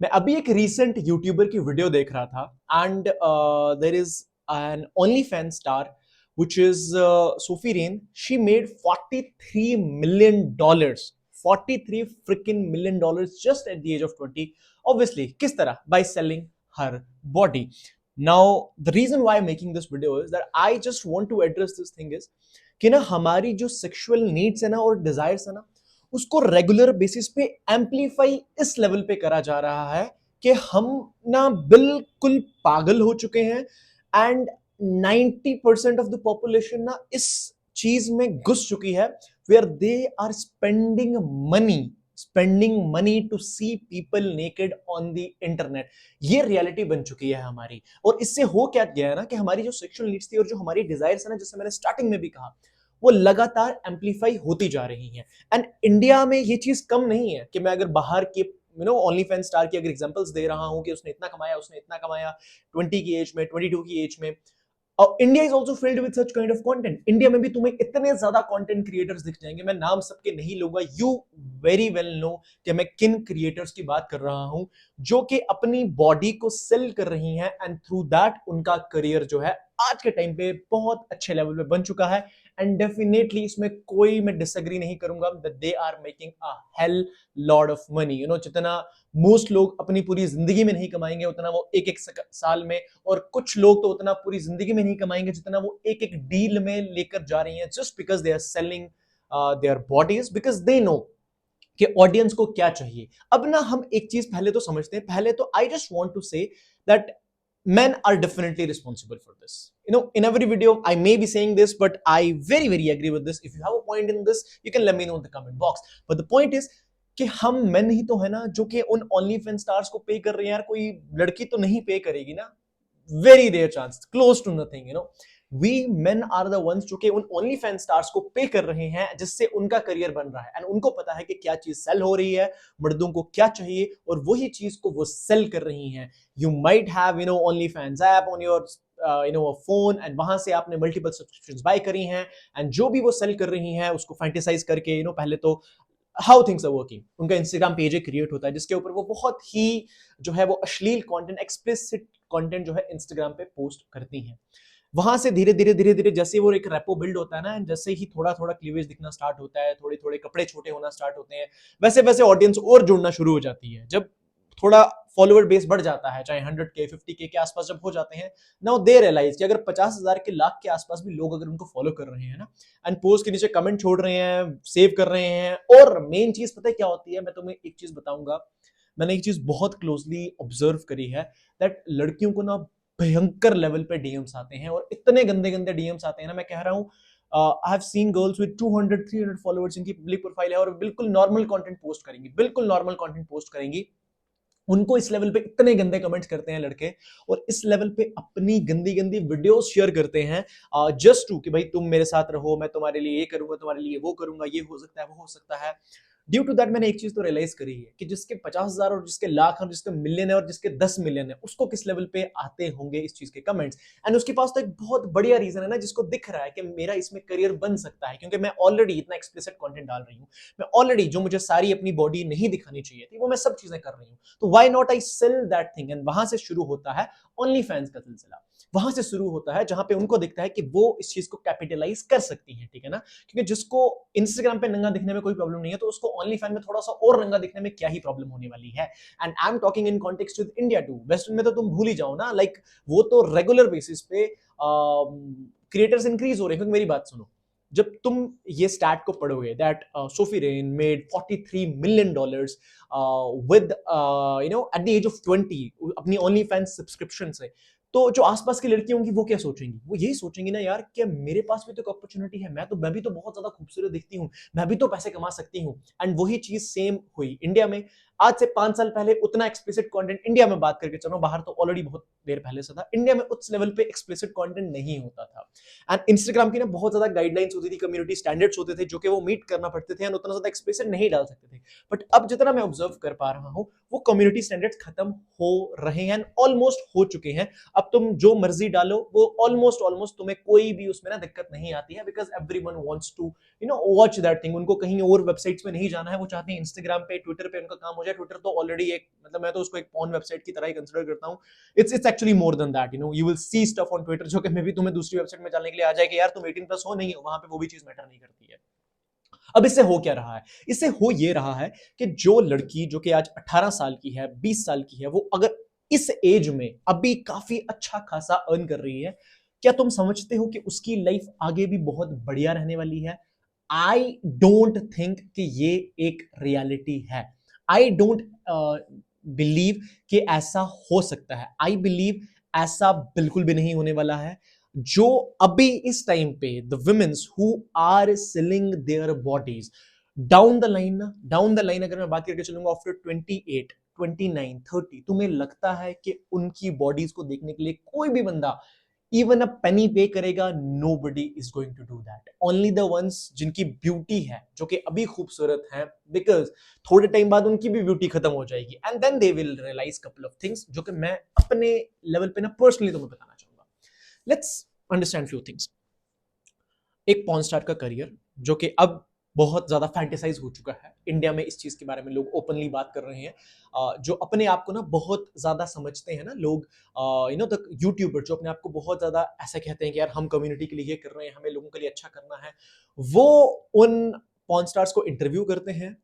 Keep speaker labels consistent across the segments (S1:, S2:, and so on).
S1: मैं अभी एक रीसेंट यूट्यूबर की वीडियो देख रहा था and there is an only fan star which is Sophie Rain. She made $43 million. 43 freaking million dollars just at the age of 20. Obviously, किस तरह? By selling her body. Now, the reason why I'm making this video is that I just want to address this thing is कि ना हमारी जो sexual needs है ना और desires है ना उसको रेगुलर बेसिस पे एम्पलीफाई इस लेवल पे करा जा रहा है कि हम ना बिल्कुल पागल हो चुके हैं एंड 90% ऑफ द पॉपुलेशन ना इस चीज में घुस चुकी है where they are spending money to see people naked on the internet. ये रियलिटी बन चुकी है हमारी। और इससे हो क्या गया है ना कि हमारी जो सेक्सुअल नीड्स थी और जो हमारी डिजायर्स है ना, जैसे मैंने स्टार्टिंग में भी कहा, वो लगातार एम्पलीफाई होती जा रही हैं। एंड इंडिया में ये चीज कम नहीं है कि मैं अगर बाहर के ओनली फैन स्टार की अगर एग्जांपल्स दे रहा हूं कि उसने इतना कमाया 20 की एज में, 22 की एज में। और India is also filled with such kind of content. India में भी तुम्हें इतने ज्यादा कंटेंट क्रिएटर्स दिख जाएंगे, मैं नाम सबके नहीं लूंगा, यू वेरी वेल नो कि मैं किन क्रिएटर्स की बात कर रहा हूं, जो कि अपनी बॉडी को सेल कर रही हैं एंड थ्रू दैट उनका करियर जो है आज के टाइम पे बहुत अच्छे लेवल पे बन चुका है। एंड डेफिनेटली इसमें कोई मैं डिसएग्री नहीं करूंगा that they are making a hell lot of money. जितना मोस्ट लोग अपनी पूरी जिंदगी में नहीं कमाएंगे उतना वो एक एक साल में, और कुछ लोग तो उतना पूरी जिंदगी में नहीं कमाएंगे जितना वो एक एक डील में लेकर जा रही हैं, just because they are selling their bodies, because they know कि ऑडियंस को क्या चाहिए। अब ना हम एक चीज पहले तो समझते हैं। पहले तो I just want to say that men are definitely responsible for this. In every video I may be saying this, but I very agree with this. If you have a point in this, you can let me know in the comment box. But the point is कि हम men ही तो है ना जो कि उन only fan stars को पे कर रहे हैं यार। कोई लड़की तो नहीं पे करेगी ना, very rare chance, close to nothing. We men are the ones जो कि उन ओनली फैन स्टार्स को पे कर रहे हैं जिससे उनका करियर बन रहा है। एंड उनको पता है कि क्या चीज सेल हो रही है, मर्दों को क्या चाहिए, और वही चीज को वो सेल कर रही हैं। You might have only fans app on your phone, and वहां से आपने मल्टीपल सब्सक्रिप्शंस बाय करी हैं, एंड जो भी वो सेल कर रही हैं उसको फैंटेसाइज करके पहले तो हाउ थिंग्स आर वर्किंग, उनका इंस्टाग्राम पेज क्रिएट होता है जिसके ऊपर वो बहुत ही जो है वो अश्लील कंटेंट, एक्सप्लिसिट कंटेंट जो है इंस्टाग्राम पे पोस्ट करती हैं। वहां से धीरे धीरे जैसे वो एक रेपो बिल्ड होता है ना, जैसे ही थोड़ा थोड़ा क्लीवेज दिखना स्टार्ट होता है, थोड़े थोड़े कपड़े छोटे होना स्टार्ट होते हैं, वैसे वैसे ऑडियंस और जुड़ना शुरू हो जाती है। जब थोड़ा फॉलोअर बेस बढ़ जाता है, चाहे 100K 50K के आसपास जब हो जाते हैं, नाउ दे रियलाइज कि अगर 50,000 के लाख के आसपास भी लोग अगर उनको फॉलो कर रहे हैं ना, एंड पोस्ट के नीचे कमेंट छोड़ रहे हैं, सेव कर रहे हैं, और मेन चीज पता है क्या होती है, मैं तुम्हें एक चीज बताऊंगा। मैंने एक चीज बहुत क्लोजली ऑब्जर्व करी है, दैट लड़कियों को ना भयंकर लेवल पे डीएम्स आते हैं, और इतने गंदे गंदे डीएम्स आते हैं ना, मैं कह रहा हूँ I have seen girls with 200 300 followers, इनकी पब्लिक प्रोफाइल है और बिल्कुल नॉर्मल कंटेंट पोस्ट करेंगी, बिल्कुल नॉर्मल कंटेंट पोस्ट करेंगी। उनको इस लेवल पे इतने गंदे कमेंट्स करते हैं लड़के, और इस लेवल पे अपनी गंदी गंदी वीडियोस शेयर करते हैं जस्ट टू कि भाई तुम मेरे साथ रहो, मैं तुम्हारे लिए ये करूंगा, तुम्हारे लिए वो करूंगा, ये हो सकता है, वो हो सकता है। ड्यू टू दैट मैंने एक चीज तो रियलाइज करी है कि जिसके 50,000 और जिसके लाख और जिसके मिलियन है और जिसके 10 मिलियन है, उसको किस लेवल पे आते होंगे इस चीज के कमेंट्स। एंड उसके पास तो एक बहुत बढ़िया रीजन है ना, जिसको दिख रहा है कि मेरा इसमें करियर बन सकता है, क्योंकि मैं ऑलरेडी इतना एक्सप्लिसिट कंटेंट डाल रही हूँ। मैं ऑलरेडी जो मुझे सारी अपनी बॉडी नहीं दिखानी चाहिए थी वो मैं सब चीजें कर रही हूँ, तो why not I sell that thing. And वहां से शुरू होता है ओनली फैंस का सिलसिला। वहां से शुरू होता है जहां पे उनको दिखता है कि वो इस चीज को कैपिटलाइज कर सकती है, ठीक है ना। क्योंकि जिसको इंस्टाग्राम पे नंगा दिखने में कोई प्रॉब्लम नहीं है, तो उसको ओनली फैन में थोड़ा सा और नंगा दिखने में क्या ही प्रॉब्लम होने वाली है। And I am talking in context with India too. Western में तो तुम भूल ही जाओ ना, लाइक वो तो रेगुलर बेसिस पे क्रिएटर्स इंक्रीज हो रहे हैं। क्योंकि मेरी बात सुनो, जब तुम ये स्टैट को पढ़ोगे that Sophie Rain made $43 million with at the age of 20 अपनी ओनली फैंस सब्सक्रिप्शन से, तो जो आसपास की लड़कियां होंगी वो क्या सोचेंगी? वो यही सोचेंगी ना यार कि मेरे पास भी तो एक अपॉर्चुनिटी है, मैं भी तो बहुत ज्यादा खूबसूरत दिखती हूँ, मैं भी तो पैसे कमा सकती हूँ। एंड वही चीज सेम हुई इंडिया में। आज से 5 साल पहले उतना एक्सप्लिसिट कंटेंट इंडिया में, बात करके चलो, बाहर तो ऑलरेडी बहुत देर पहले से था, इंडिया में उस लेवल पे एक्सप्लिसिट कंटेंट नहीं होता था। एंड इंस्टाग्राम की ना बहुत ज्यादा गाइडलाइंस होती थी, कम्युनिटी स्टैंडर्ड्स होते थे जो कि वो मीट करना पड़ते थे, एंड उतना ज्यादा एक्सप्लिसिट नहीं डाल सकते थे। बट अब जितना मैं ऑब्जर्व कर पा रहा हूँ, वो कम्युनिटी स्टैंडर्ड्स खत्म हो रहे हैं, ऑलमोस्ट हो चुके हैं। अब तुम जो मर्जी डालो वो ऑलमोस्ट तुम्हें कोई भी उसमें ना दिक्कत नहीं आती है, because everyone wants to watch that thing. उनको कहीं और वेबसाइट्स में नहीं जाना है, वो चाहते हैं इंस्टाग्राम पे, ट्विटर पे उनका काम हो जाए, जाए, ट्विटर तो ऑलरेडी एक, मतलब मैं तो उसको एक पॉर्न वेबसाइट की तरह ही कंसिडर करता हूँ. It's actually more than that, you know, you will see stuff on Twitter जो कि मे बी तुम्हें दूसरी वेबसाइट में जाने के लिए आ जाए कि यार तुम 18+ हो, नहीं हो, वहां पे वो भी चीज मैटर नहीं करती है. अब इससे हो क्या रहा है? इससे हो ये रहा है कि जो लड़की जो कि आज 18 साल की है, 20 साल की है, वो अगर इस एज में अभी काफी अच्छा खासा अर्न कर रही है, क्या तुम समझते हो कि उसकी लाइफ आगे भी बहुत बढ़िया रहने वाली है? आई डोंट थिंक कि ये एक रियलिटी है. आई डोंट बिलीव कि ऐसा हो सकता है. आई बिलीव ऐसा बिल्कुल भी नहीं होने वाला है. जो अभी इस टाइम पे the womens who are selling their bodies, down the line अगर मैं बात करके चलूंगा आफ्टर 28, 29, 30, तुम्हें लगता है कि उनकी बॉडीज को देखने के लिए कोई भी बंदा इवन अ पेनी पे करेगा? nobody is going to do that. only the ones जिनकी ब्यूटी है, जो कि अभी खूबसूरत है, बिकॉज थोड़े टाइम बाद उनकी भी ब्यूटी खत्म हो जाएगी and then they will realise couple of things, जो कि मैं अपने लेवल पे ना पर्सनली तुम्हें बताना चाहूंगा. Let's understand few things. एक पॉर्न स्टार का करियर जो कि अब बहुत ज्यादा फैंटेसाइज हो चुका है इंडिया में, इस चीज के बारे में लोग ओपनली बात कर रहे हैं. जो अपने आप को ना बहुत ज्यादा समझते हैं ना लोग, यू नो, द यूट्यूबर जो अपने आप को बहुत ज्यादा ऐसा कहते हैं कि यार हम कम्युनिटी के लिए ये कर रहे हैं, हमें लोगों के लिए अच्छा करना है, वो उन पॉर्न स्टार्स को इंटरव्यू करते हैं.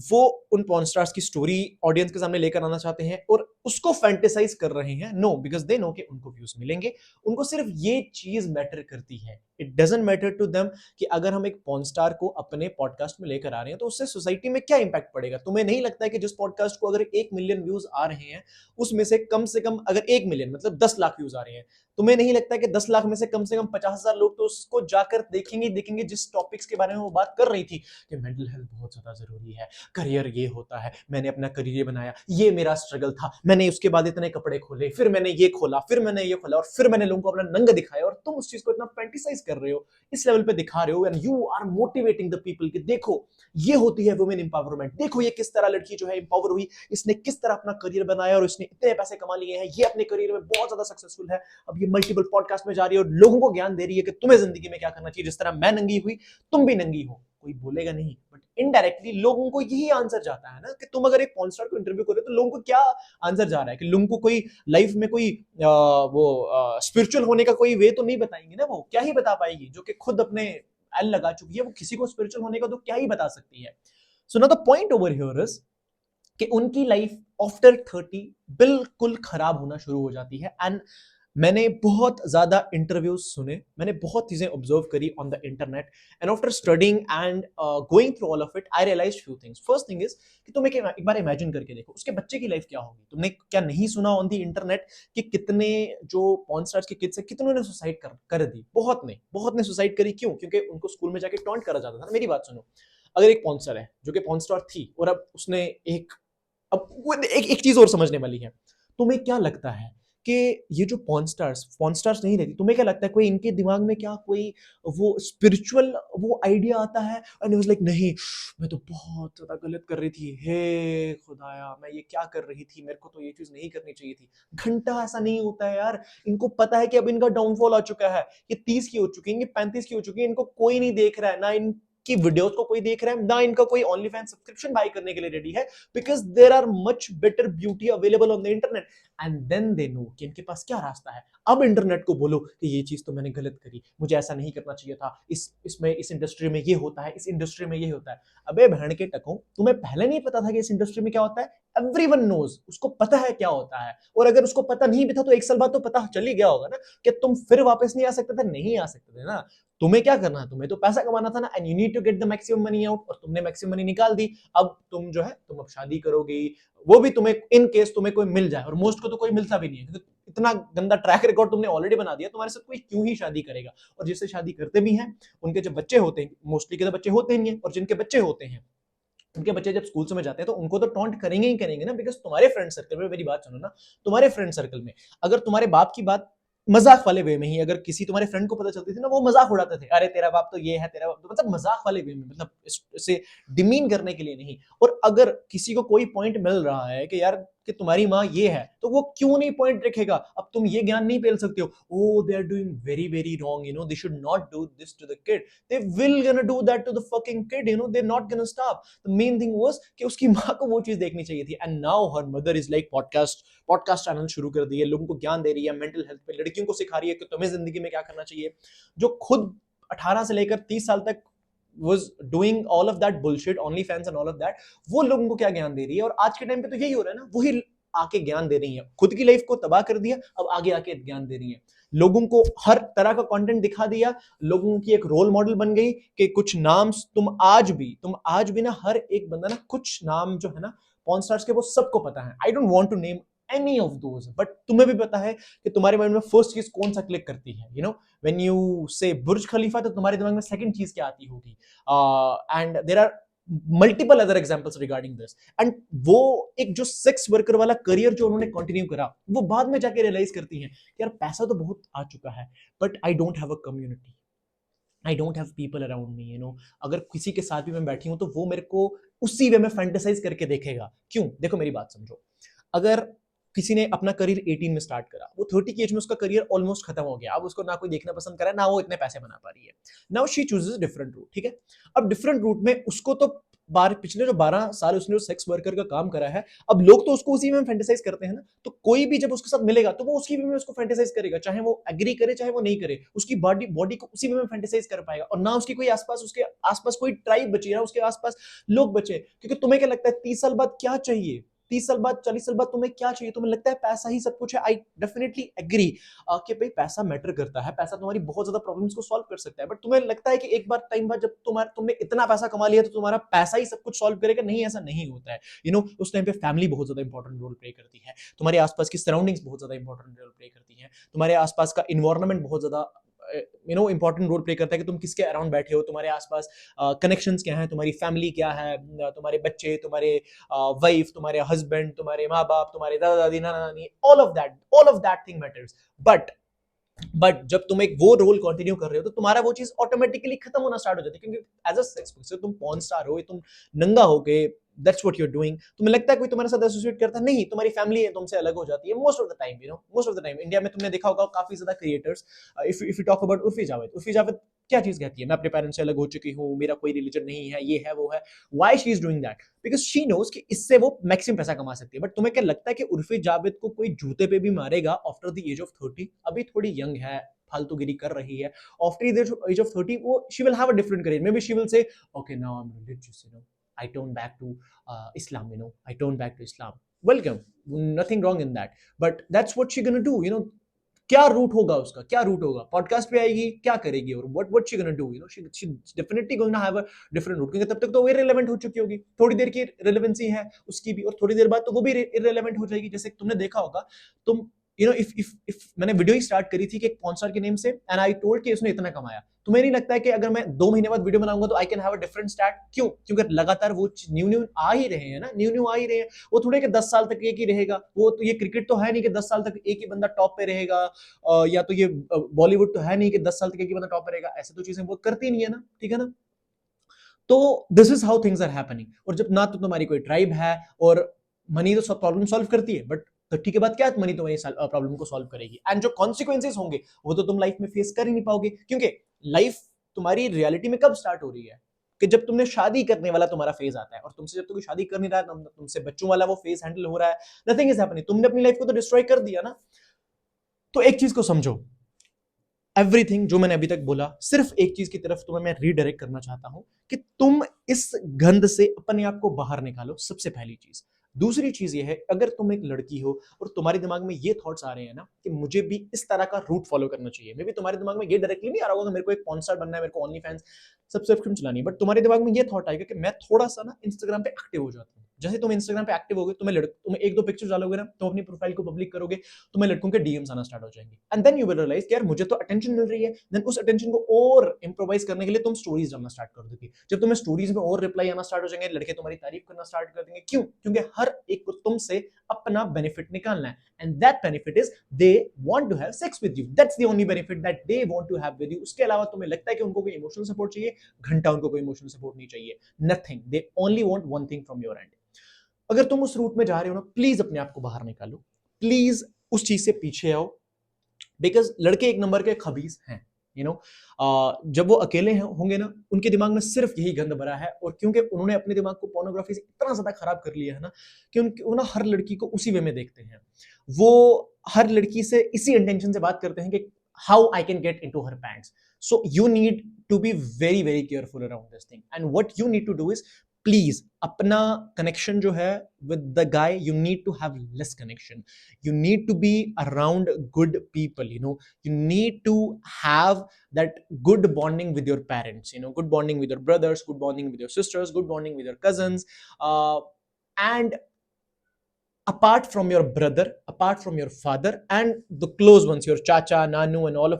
S1: वो उन पॉर्न स्टार्स की स्टोरी ऑडियंस के सामने लेकर आना चाहते हैं और उसको फैंटेसाइज कर रहे हैं. नो, बिकॉज दे नो कि उनको व्यूज मिलेंगे. उनको सिर्फ ये चीज मैटर करती है. It doesn't matter to them कि अगर हम एक पॉर्न स्टार को अपने पॉडकास्ट में लेकर आ रहे हैं तो उससे सोसाइटी में क्या इंपैक्ट पड़ेगा. तुम्हें नहीं लगता है कि जिस पॉडकास्ट को अगर 1 मिलियन व्यूज आ रहे हैं, उसमें से कम अगर 1 मिलियन मतलब 10 लाख व्यूज आ रहे हैं, तुम्हें नहीं लगता है कि 10 लाख में से कम 50,000 लोग तो उसको जाकर देखेंगे जिस टॉपिक्स के बारे में वो बात कर रही थी कि मेंटल हेल्थ बहुत ज्यादा जरूरी है, करियर ये होता है, मैंने अपना करियर बनाया, ये मेरा स्ट्रगल था, मैंने उसके बाद इतने कपड़े खोले, फिर मैंने ये खोला, फिर मैंने ये खोला, और फिर मैंने लोगों को अपना नंगा दिखाया, और तुम उस चीज को इतना फैंटिसाइज कर रहे हो, इस लेवल पे दिखा रहे हो, and you are motivating the people कि देखो ये होती है वुमेन एम्पावरमेंट, देखो ये किस तरह लड़की जो है एम्पावर हुई, इसने किस तरह अपना करियर बनाया और इसने इतने पैसे कमा लिए हैं, ये अपने करियर में बहुत ज्यादा सक्सेसफुल है. अब ये मल्टीपल पॉडकास्ट में जा रही है और लोगों को ज्ञान दे रही है कि तुम्हें जिंदगी में क्या करना चाहिए, जिस तरह मैं नंगी हुई तुम भी नंगी हो. कोई बोलेगा नहीं, बट इनडायरेक्टली लोगों को यही आंसर जाता है ना कि तुम अगर एक पॉर्न स्टार को इंटरव्यू करो तो लोगों को क्या आंसर जा रहा है कि लोगों को कोई लाइफ में कोई वो स्पिरिचुअल होने का कोई वे तो नहीं बताएंगे ना. वो क्या ही बता पाएगी जो कि खुद अपने एल लगा चुकी है, वो किसी को स्पिरिचुअल होने का तो क्या ही बता सकती है. So now the point over here is कि उनकी लाइफ आफ्टर 30 बिल्कुल खराब होना शुरू हो जाती है. एंड मैंने बहुत ज्यादा इंटरव्यूज सुने, मैंने बहुत चीजें ऑब्जर्व करी on the internet, and after studying and going through all of it I realised few things. First thing is कि तुम एक बार इमेजिन करके देखो उसके बच्चे की लाइफ क्या होगी. तुमने क्या नहीं सुना ऑन द इंटरनेट कि कितने जो पॉर्न स्टार्स के किड्स है कितनों ने सुसाइड कर दी. बहुत ने सुसाइड करी. क्यों? क्योंकि उनको स्कूल में जाके टॉन्ट करा जाता था ना. मेरी बात सुनो, अगर एक पॉर्न स्टार है जो कि पॉर्न स्टार थी और अब उसने अब एक चीज और समझने वाली है. तुम्हें क्या लगता है कि ये जो पॉर्न स्टार्स नहीं रहती, तुम्हें क्या लगता है कोई इनके दिमाग में क्या कोई वो स्पिरिचुअल वो आइडिया आता है? एंड वाज लाइक नहीं, मैं तो बहुत ज्यादा गलत कर रही थी, हे खुदाया मैं ये क्या कर रही थी, मेरे को तो ये चीज नहीं करनी चाहिए थी. घंटा ऐसा नहीं होता है यार. इनको पता है कि अब इनका डाउनफॉल आ चुका है, ये 30 की हो चुकी है, ये 35 की हो चुकी है, इनको कोई नहीं देख रहा है ना, की वीडियोस को कोई देख रहा है ना, इनका कोई ओनली फैन सब्सक्रिप्शन बाय करने के लिए रेडी है, because there are much better beauty available on the internet. And then they know कि इनके पास क्या रास्ता है. अब इंटरनेट को बोलो कि ये चीज तो मैंने गलत करी, मुझे ऐसा नहीं करना चाहिए था, इस इंडस्ट्री में ये होता है, इस इंडस्ट्री में ये होता है. अबे बहन के टको, तुम्हें पहले नहीं पता था कि इस इंडस्ट्री में क्या होता है? एवरीवन नोज, उसको पता है क्या होता है. और अगर उसको पता नहीं भी था तो 1 साल बाद तो पता चल ही गया होगा ना कि तुम फिर वापस नहीं आ सकते थे. नहीं आ सकते थे ना. तुम्हें क्या करना है? तुम्हें तो पैसा कमाना था ना, and you need to get the maximum money out, और तुमने मैक्सिमम मनी निकाल दी. अब तुम जो है तुम अब शादी करोगी, वो भी तुम्हें इन केस तुम्हें कोई मिल जाए, और मोस्ट को तो कोई मिलता भी नहीं है क्योंकि इतना गंदा ट्रैक रिकॉर्ड तुमने ऑलरेडी बना दिया, तुम्हारे साथ कोई क्यों ही शादी करेगा. और जिससे शादी करते भी हैं उनके जब बच्चे होते हैं, मोस्टली के तो बच्चे होते नहीं है, और जिनके बच्चे होते हैं उनके बच्चे जब स्कूल में जाते हैं तो उनको तो टॉन्ट करेंगे ही करेंगे ना, बिकॉज तुम्हारे फ्रेंड सर्कल में, मेरी बात सुनो ना, तुम्हारे फ्रेंड सर्कल में अगर तुम्हारे बाप की बात मजाक वाले वे में ही, अगर किसी तुम्हारे फ्रेंड को पता चलती थी ना, वो मजाक उड़ाते थे, अरे तेरा बाप तो ये है, तेरा बाप तो, मतलब मजाक वाले वे में, मतलब इसे डिमीन करने के लिए नहीं। और अगर किसी को कोई पॉइंट मिल रहा है कि यार कि तुम्हारी माँ ये है, तो वो क्यों नहीं पॉइंट रखेगा? अब तुम ये ज्ञान नहीं पेल सकते हो, oh they are doing very very wrong, they should not do this to the kid, they will gonna do that to the fucking kid, they are not gonna stop. The main thing was कि उसकी माँ को वो चीज देखनी चाहिए थी, and now her mother is like podcast channel शुरू कर दिए, लोगों को ज्ञान दे रही है मेंटल हेल्थ पे, लड़कियों को सिखा रही है कि तुम्हें जिंदगी में क्या करना चाहिए। जो खुद 18 से लेकर 30 साल तक was doing all of that bullshit, only fans and all of that, वो लोगों को क्या ज्ञान दे रही है? और आज के टाइम पे तो यही हो रहा है ना, वही आके ज्ञान दे रही है, खुद की लाइफ को तबाह कर दिया, अब आगे आके ज्ञान दे रही है, लोगों को हर तरह का कंटेंट दिखा दिया, लोगों की एक रोल मॉडल बन गई कि कुछ नाम तुम आज भी ना, हर एक बंदा ना, कुछ नाम जो है ना पॉर्न स्टार्स के, वो सबको पता है। I don't want to name any of those, but तुम्हें भी पता है कि तुम्हारे माइंड में फर्स्ट चीज कौन सा क्लिक करती है, व्हेन यू से बुर्ज खलीफा, तो तुम्हारे दिमाग में सेकंड चीज क्या आती होगी? And there are multiple other examples regarding this. एंड वो एक जो सेक्स वर्कर वाला करियर जो उन्होंने कंटिन्यू करा, वो बाद में जाके रियलाइज करती हैं कि यार पैसा तो बहुत आ चुका है, but I don't have a community, I don't have people around me, अगर किसी के साथ भी मैं बैठी हूं तो वो मेरे को उसी वे में फैंटेसाइज करके देखेगा। क्यों? देखो मेरी बात समझो, अगर किसी ने अपना करियर 18 में स्टार्ट करा, वो 30 की एज में उसका करियर ऑलमोस्ट खत्म हो गया, अब उसको ना कोई देखना पसंद करा, ना वो इतने पैसे बना पा रही है, now she chooses different route, ठीक है? अब डिफरेंट रूट में उसको तो पिछले जो 12 साल उसने जो सेक्स वर्कर का काम करा है, अब लोग तो उसको उसी में फैंटेसाइज करते हैं ना, तो कोई भी जब उसके साथ मिलेगा तो वो उसकी वे में उसको फैंटेसाइज करेगा, चाहे वो एग्री करे चाहे वो नहीं करे, उसकी बॉडी बॉडी को उसी वे में फैंटेसाइज कर पाएगा, और ना उसकी कोई आसपास, उसके आसपास कोई ट्राइब बची, ना उसके आसपास लोग बचे। क्योंकि तुम्हें क्या लगता है 30 साल बाद क्या चाहिए? 30 साल बाद, 40 साल बाद तुम्हें क्या चाहिए? तुम्हें लगता है पैसा ही सब कुछ है? आई डेफिनेटली एग्री कि भाई पैसा मैटर करता है, पैसा तुम्हारी बहुत ज्यादा प्रॉब्लम्स को सॉल्व कर सकता है, बट तुम्हें लगता है कि एक बार टाइम बाद जब तुमने इतना पैसा कमा लिया तो तुम्हारा पैसा ही सब कुछ सॉल्व करेगा? नहीं, ऐसा नहीं होता है। उस टाइम पे फैमिली बहुत ज्यादा इंपॉर्टेंट रोल प्ले करती है, तुम्हारे आसपास की सराउंडिंग्स बहुत ज्यादा इंपॉर्टेंट रोल प्ले करती है, तुम्हारे आसपास का इन्वायरमेंट बहुत ज्यादा इंपॉर्टेंट रोल प्ले करता है कि तुम किसके अराउंड बैठे हो, तुम्हारे आसपास कनेक्शंस क्या है, तुम्हारी फैमिली क्या है, तुम्हारे बच्चे, तुम्हारे वाइफ, तुम्हारे हस्बैंड, तुम्हारे माँ बाप, तुम्हारे दादा दादी, नाना नानी, all of that thing matters. But जब तुम एक वो रोल कंटिन्यू कर रहे हो तो तुम्हारा वो चीज ऑटोमेटिकली खत्म होना स्टार्ट हो जाती है, क्योंकि एज अ सेक्स पर्सन तुम पॉर्न स्टार हो, तुम नंगा हो गए, that's what you are doing, तुम्हें लगता है कोई तुम्हारे साथ एसोसिएट करता है? नहीं, तुम्हारी फैमिली है तुमसे अलग हो जाती है most of the time, most of the time. India में तुमने देखा होगा काफी ज्यादा creators, if you talk about Urfi Javed क्या चीज कहती है? मैं अपने पेरेंट्स से अलग हो चुकी हूँ, मेरा कोई रिलीजन नहीं है, ये है वो है। Why she is doing that? Because she knows कि इससे वो मैक्सिमम पैसा कमा सकती है। बट तुम्हें क्या लगता है कि उर्फी जावेद को कोई जूते पे भी मारेगा आफ्टर द एज ऑफ 30? अभी थोड़ी यंग है, फालतूगिरी कर रही है, आफ्टर द एज ऑफ 30 वो she will have a different career, may be she will say okay now I am religious, I turn back to Islam, I turn back to Islam. Welcome, nothing wrong in that. But that's what she gonna do, क्या root होगा उसका? क्या root होगा? Podcast पे आएगी, क्या करेगी? और what she gonna do? She definitely going to have a different route, क्योंकि तब तक तो वो इररिलेवेंट हो चुकी होगी, थोड़ी देर की रिलेवेंसी है उसकी भी, और थोड़ी देर बाद तो वो भी इररिलेवेंट हो जाएगी। जैसे तुमने देखा होगा, तुम इफ मैंने वीडियो ही स्टार्ट करी थी कि एक पॉर्न स्टार के नेम से, एंड आई टोल्ड कि उसने इतना कमाया, तुम्हें नहीं लगता है कि अगर मैं 2 महीने बाद वीडियो बनाऊंगा तो I can have a different start? क्यों? क्योंकि लगातार वो न्यू न्यू आ ही रहे हैं ना, न्यू न्यू आ ही रहे हैं। वो थोड़े कि 10 साल तक एक ही रहेगा, वो तो ये क्रिकेट तो है नहीं कि 10 साल तक एक ही बंदा टॉप पे रहेगा, या तो ये बॉलीवुड तो है नहीं कि 10 साल तक एक ही बंदा टॉप पे रहेगा, ऐसे तो चीजें वो करती नहीं है ना, ठीक है ना? तो this is how things are happening. और जब ना तो तुम्हारी कोई ट्राइब है, और मनी तो सब प्रॉब्लम सॉल्व करती है, बट तो ठीक है, बात क्या है, मनी तुम्हारी प्रॉब्लम को सॉल्व करेगी, एंड जो कॉन्सिक्वेंसेस होंगे वो तो तुम लाइफ में फेस कर ही नहीं पाओगे। क्योंकि लाइफ तुम्हारी रियलिटी में कब स्टार्ट हो रही है? कि जब तुमने शादी करने वाला तुम्हारा फेज आता है, और तुमसे जब तक कोई शादी कर नहीं रहा है, तुमसे बच्चों वाला वो फेज हैंडल हो रहा है, नथिंग इज हैपनिंग, तुमने अपनी लाइफ को तो डिस्ट्रॉय कर दिया ना। तो एक चीज को समझो, एवरीथिंग जो मैंने अभी तक बोला, सिर्फ एक चीज की तरफ तुम्हें मैं रीडायरेक्ट करना चाहता हूं कि तुम इस गंध से अपने आप को बाहर निकालो, सबसे पहली चीज। दूसरी चीज ये है, अगर तुम एक लड़की हो और तुम्हारे दिमाग में ये थॉट्स आ रहे हैं ना कि मुझे भी इस तरह का रूट फॉलो करना चाहिए, मे बी तुम्हारे दिमाग में ये डायरेक्टली नहीं आ रहा होगा मेरे को एक पॉर्न स्टार बनना है, मेरे को ओनली फैंस सब्सक्रिप्शन चलानी है, बट तुम्हारे दिमाग में ये थॉट आएगा कि मैं थोड़ा सा ना इंस्टाग्राम पे एक्टिव हो जाता हूँ। जैसे तुम इंस्टाग्राम पे एक्टिव हो गए, तुम एक दो पिक्चर डालोगे ना, तुम अपनी प्रोफाइल को पब्लिक करोगे, तुम्हें लड़कों के डीएम्स आना स्टार्ट हो जाएंगे, and then you will realise कि यार मुझे तो अटेंशन मिल रही है। देन उस अटेंशन को और इंप्रोवाइज करने के लिए तुम स्टोरीज डालना स्टार्ट कर दोगे। जब तुम्हें स्टोरीज में और रिप्लाई आना स्टार्ट हो जाएंगे, लड़के तुम्हारी तारीफ करना स्टार्ट कर देंगे। क्यों? क्योंकि हर एक को तुमसे अपना बेनिफिट निकालना है, and that benefit is they want to have sex with you, that's the only benefit that they want to have with you. उसके अलावा तुम्हें लगता है कि उनको कोई इमोशनल सपोर्ट चाहिए, घंटा उनको कोई इमोशनल सपोर्ट नहीं चाहिए, nothing, they only want one thing from your and. अगर तुम उस रूट में जा रहे हो ना, प्लीज अपने आप को बाहर निकालो, प्लीज उस चीज से पीछे आओ, बिकॉज लड़के एक नंबर के खबीस हैं, यू नो। जब वो अकेले होंगे ना, उनके दिमाग में सिर्फ यही गंद भरा है, और क्योंकि उन्होंने अपने दिमाग को पोर्नोग्राफी से इतना ज्यादा खराब कर लिया है ना, कि वो ना हर लड़की को उसी वे में देखते हैं। वो हर लड़की से इसी इंटेंशन से बात करते हैं कि how I can get into her pants. So you need to be very very careful around this thing, and what you need to do is, please अपना कनेक्शन जो है with the guy, you need to have less connection, you need to be around good people, you know, you need to have that good bonding with your parents, you know, good bonding with your brothers, good bonding with your sisters, good bonding with your cousins, and apart from your brother, apart from your father and the close ones, your chacha, nanu and all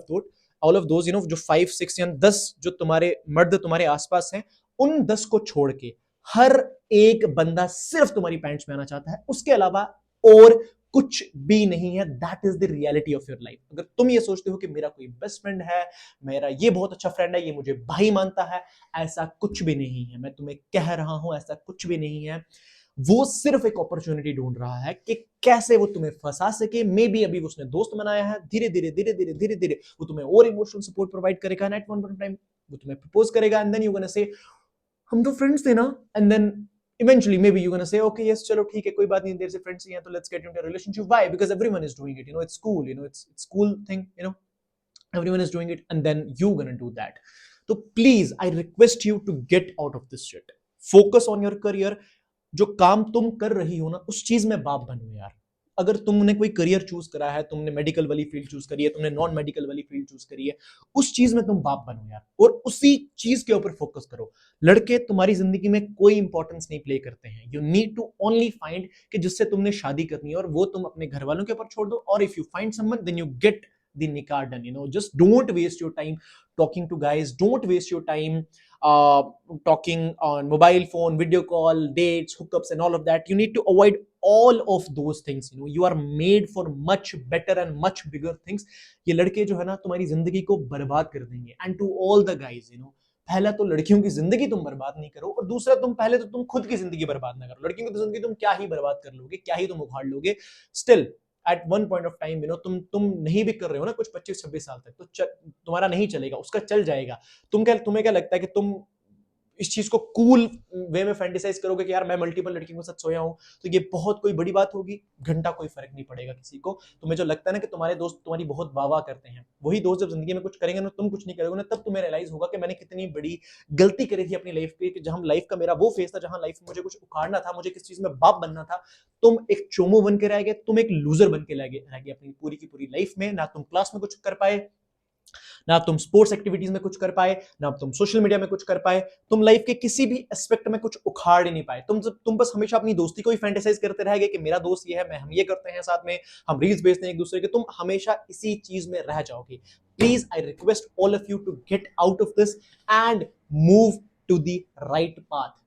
S1: of those, you know, जो 5 6 या 10 जो तुम्हारे मर्द तुम्हारे आसपास हैं, उन 10 को छोड़ के हर एक बंदा सिर्फ तुम्हारी पैंट्स में आना चाहता है, उसके अलावा और कुछ भी नहीं है। That is the reality of your life. अगर तुम ये सोचते हो कि मेरा कोई बेस्ट फ्रेंड है, मेरा ये बहुत अच्छा फ्रेंड है, ये मुझे भाई मानता है, ऐसा कुछ भी नहीं है। मैं तुम्हें कह रहा हूं, ऐसा कुछ भी नहीं है। वो सिर्फ एक अपॉर्चुनिटी ढूंढ रहा है कि कैसे वो तुम्हें फंसा सके। मे बी अभी उसने दोस्त बनाया है, धीरे धीरे धीरे धीरे धीरे धीरे वो तुम्हें और इमोशनल सपोर्ट प्रोवाइड करेगा, एट वन पॉइंट टाइम वो तुम्हें प्रपोज करेगा, and then you gonna say हम तो फ्रेंड्स थे ना, and then eventually maybe you're going to say okay yes chalo theek hai koi baat nahi, देर से फ्रेंड्स ही हैं तो let's get into a relationship. Why? Because everyone is doing it, you know, it's cool, you know, it's cool thing, you know, everyone is doing it, and then you're going to do that. So please I request you to get out of this shit, focus on your career. जो काम तुम कर रही हो ना, उस चीज में बाप बनो यार। अगर तुमने कोई करियर चूज करा है, तुमने मेडिकल वाली फील्ड चूज करी है, तुमने नॉन मेडिकल वाली फील्ड चूज करी है, उस चीज में तुम बाप बनो यार, और उसी चीज के ऊपर फोकस करो। लड़के तुम्हारी जिंदगी में कोई इंपॉर्टेंस नहीं प्ले करते हैं। You need to only find कि जिससे तुमने शादी करनी है, और वो तुम अपने घर वालों के ऊपर छोड़ दो, और if you find someone then you get the nikah done, you know. Just don't waste your time talking to guys, don't waste your time talking on mobile phone, video call, dates, hookups and all of that. You need to avoid all of those things, you know. You are made for much better and much bigger things. ये लड़के जो है ना तुम्हारी जिंदगी को बर्बाद कर देंगे। And to all the guys, you know, पहला तो लड़कियों की जिंदगी तुम बर्बाद नहीं करो, और दूसरा तुम खुद की जिंदगी बर्बाद ना करो। लड़कियों की जिंदगी तुम क्या ही बर्बाद कर लोगे, क्या ही तुम उखाड़ लोगे। Still at one point of time, you know, तुम नहीं भी कर रहे हो ना कुछ 25-26 साल तक, तो तुम्हारा नहीं चलेगा, उसका चल जाएगा। तुम्हें क्या लगता है कि तुम इस चीज को कूल वे में फैंटेसाइज करोगे कि यार मैं मल्टीपल लड़कियों के साथ सोया हूं, तो ये बहुत कोई बड़ी बात होगी? घंटा कोई फर्क नहीं पड़ेगा किसी को। तुम्हें जो लगता है ना कि तुम्हारे दोस्त तुम्हारी बहुत वाह करते हैं, वही दोस्त जब जिंदगी में कुछ करेंगे ना, तुम कुछ नहीं करोगे ना, तब तुम्हें रियलाइज होगा कि मैंने कितनी बड़ी गलती करी थी अपनी लाइफ पे, कि जहां लाइफ का मेरा वो फेस था, जहां लाइफ में मुझे कुछ उखाड़ना था, मुझे किस चीज में बाप बनना था, तुम एक चोमो बन के रह गए, तुम एक लूजर बन के रह गए अपनी पूरी की पूरी लाइफ में। ना तुम क्लास में कुछ कर पाए, ना तुम स्पोर्ट्स एक्टिविटीज में कुछ कर पाए, ना तुम सोशल मीडिया में कुछ कर पाए, तुम लाइफ के किसी भी एस्पेक्ट में कुछ उखाड़ ही नहीं पाए। तुम बस हमेशा अपनी दोस्ती को ही फैंटेसाइज करते रह गए कि मेरा दोस्त ये है, हम ये करते हैं साथ में, हम रील्स भेजते हैं एक दूसरे के। तुम हमेशा इसी चीज में रह जाओगे। Please I request all of you to get out of this and move to the right path.